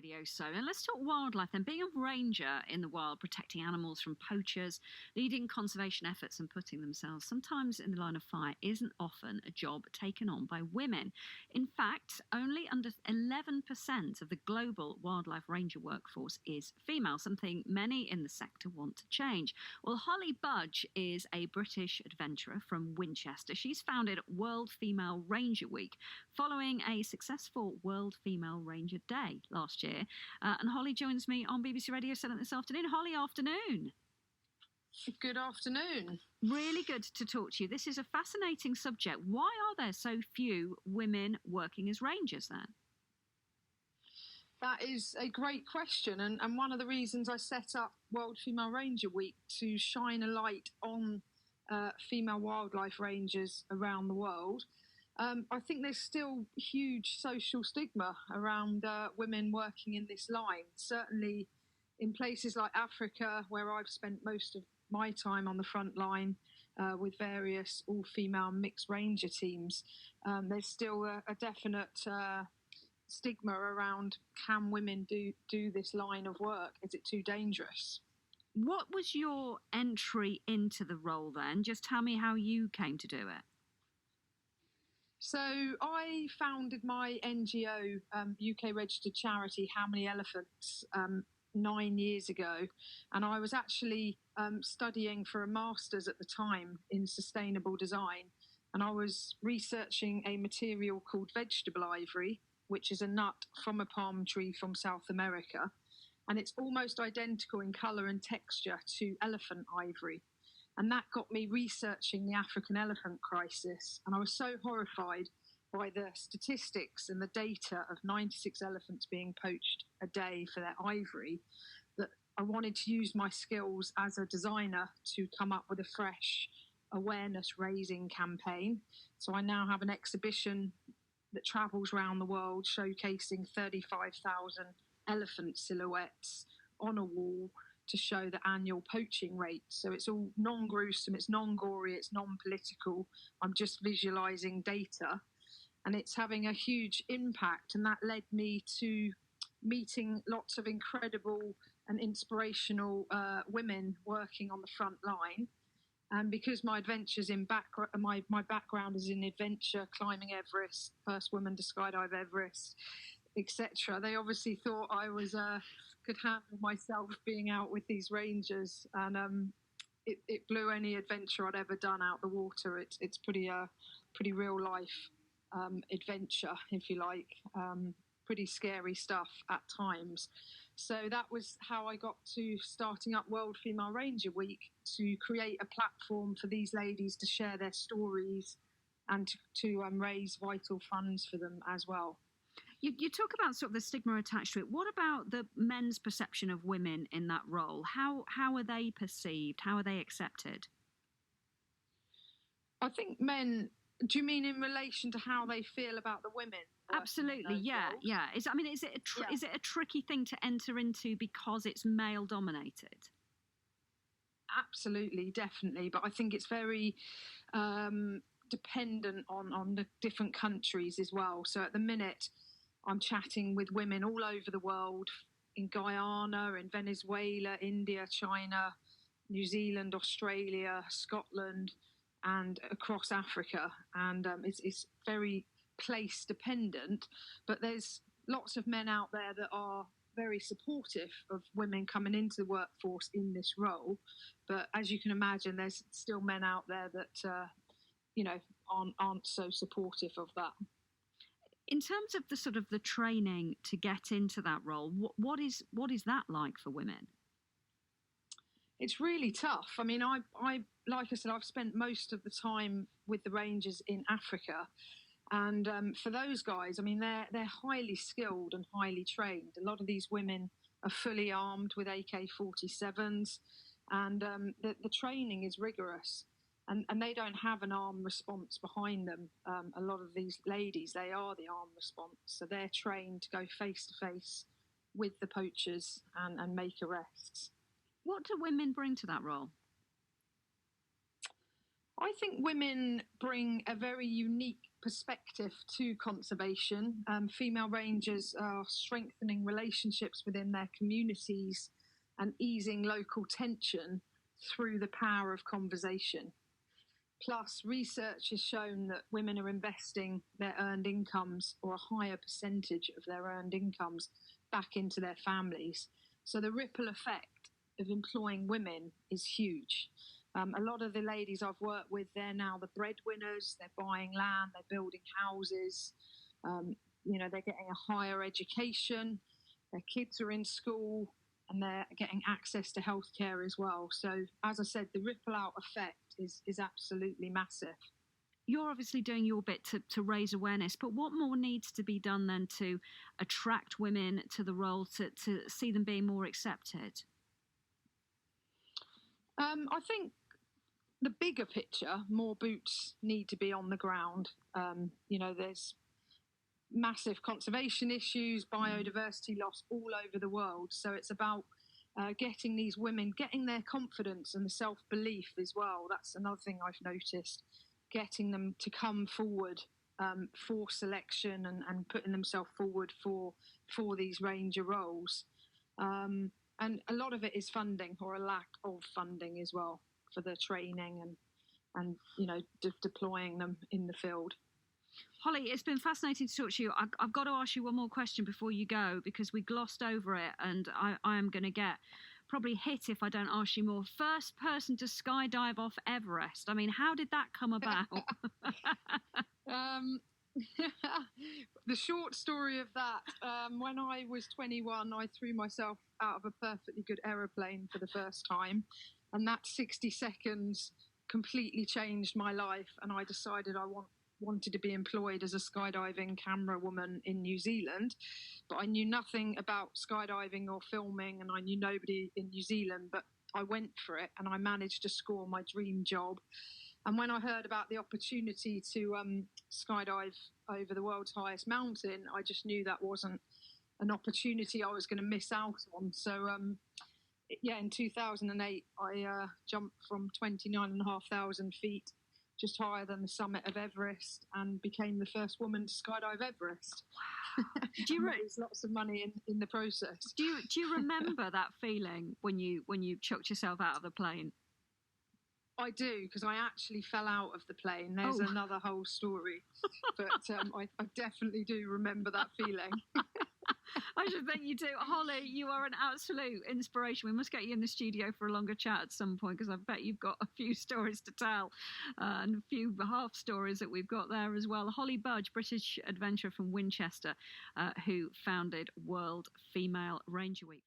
Radio Show. And let's talk wildlife then. Being a ranger in the wild, protecting animals from poachers, leading conservation efforts and putting themselves sometimes in the line of fire isn't often a job taken on by women. In fact, only under 11% of the global wildlife ranger workforce is female, something many in the sector want to change. Well, Holly Budge is a British adventurer from Winchester. She's founded World Female Ranger Week, following a successful World Female Ranger Day last year. And Holly joins me on BBC Radio Solent this afternoon. Holly, afternoon. Good afternoon. Really good to talk to you. This is a fascinating subject. Why are there so few women working as rangers then? That is a great question, and one of the reasons I set up World Female Ranger Week to shine a light on female wildlife rangers around the world. I think there's still huge social stigma around women working in this line. Certainly in places like Africa, where I've spent most of my time on the front line with various all-female mixed ranger teams, there's still a definite stigma around, can women do this line of work? Is it too dangerous? What was your entry into the role then? Just tell me how you came to do it. So I founded my NGO, UK registered charity, How Many Elephants, 9 years ago. And I was actually studying for a master's at the time in sustainable design. And I was researching a material called vegetable ivory, which is a nut from a palm tree from South America. And it's almost identical in colour and texture to elephant ivory. And that got me researching the African elephant crisis. And I was so horrified by the statistics and the data of 96 elephants being poached a day for their ivory that I wanted to use my skills as a designer to come up with a fresh awareness-raising campaign. So I now have an exhibition that travels around the world showcasing 35,000 elephant silhouettes on a wall to show the annual poaching rate. So it's all non-gruesome, it's non-gory, it's non-political. I'm just visualising data, and it's having a huge impact. And that led me to meeting lots of incredible and inspirational women working on the front line. And because my adventures in my background is in adventure, climbing Everest, first woman to skydive Everest, etc., they obviously thought I was could handle myself being out with these rangers, and it blew any adventure I'd ever done out the water. It's pretty real life adventure, if you like, pretty scary stuff at times. So that was how I got to starting up World Female Ranger Week, to create a platform for these ladies to share their stories and to raise vital funds for them as well. You talk about sort of the stigma attached to it. What about the men's perception of women in that role? How are they perceived? How are they accepted? I think men. Do you mean in relation to how they feel about the women? Absolutely, yeah. Is it a tricky thing to enter into because it's male dominated? Absolutely, definitely. But I think it's very dependent on the different countries as well. So at the minute, I'm chatting with women all over the world, in Guyana, in Venezuela, India, China, New Zealand, Australia, Scotland, and across Africa. And it's very place dependent, but there's lots of men out there that are very supportive of women coming into the workforce in this role. But as you can imagine, there's still men out there that aren't so supportive of that. In terms of the sort of the training to get into that role, what is that like for women? It's really tough. I mean, I like I said, I've spent most of the time with the Rangers in Africa, and for those guys, I mean, they're highly skilled and highly trained. A lot of these women are fully armed with AK-47s, and the training is rigorous. And they don't have an armed response behind them. A lot of these ladies, they are the armed response. So they're trained to go face-to-face with the poachers and make arrests. What do women bring to that role? I think women bring a very unique perspective to conservation. Female rangers are strengthening relationships within their communities and easing local tension through the power of conversation. Plus, research has shown that women are investing their earned incomes, or a higher percentage of their earned incomes, back into their families. So the ripple effect of employing women is huge. A lot of the ladies I've worked with, they're now the breadwinners. They're buying land, they're building houses. They're getting a higher education. Their kids are in school, and they're getting access to healthcare as well. So, as I said, the ripple out effect is absolutely massive. You're obviously doing your bit to raise awareness, but what more needs to be done then to attract women to the role, to see them being more accepted? I think the bigger picture, more boots need to be on the ground. There's massive conservation issues, biodiversity loss all over the world. So it's about getting these women, getting their confidence and the self-belief as well. That's another thing I've noticed, getting them to come forward for selection and putting themselves forward for these ranger roles. And a lot of it is funding, or a lack of funding as well, for the training and deploying them in the field. Holly, it's been fascinating to talk to you. I've got to ask you one more question before you go, because we glossed over it, and I am going to get probably hit if I don't ask you more. First person to skydive off Everest. I mean, how did that come about? The short story of that, when I was 21, I threw myself out of a perfectly good aeroplane for the first time, and that 60 seconds completely changed my life, and I decided I wanted to be employed as a skydiving camera woman in New Zealand. But I knew nothing about skydiving or filming, and I knew nobody in New Zealand, but I went for it, and I managed to score my dream job. And when I heard about the opportunity to skydive over the world's highest mountain, I just knew that wasn't an opportunity I was going to miss out on. So in 2008, I jumped from 29,500 feet, just higher than the summit of Everest, and became the first woman to skydive Everest. Wow. Do you raise lots of money in the process? Do you remember that feeling when you chucked yourself out of the plane? I do, because I actually fell out of the plane. There's another whole story, but I definitely do remember that feeling. I should think you do. Holly, you are an absolute inspiration. We must get you in the studio for a longer chat at some point, because I bet you've got a few stories to tell, and a few half stories that we've got there as well. Holly Budge, British adventurer from Winchester, who founded World Female Ranger Week.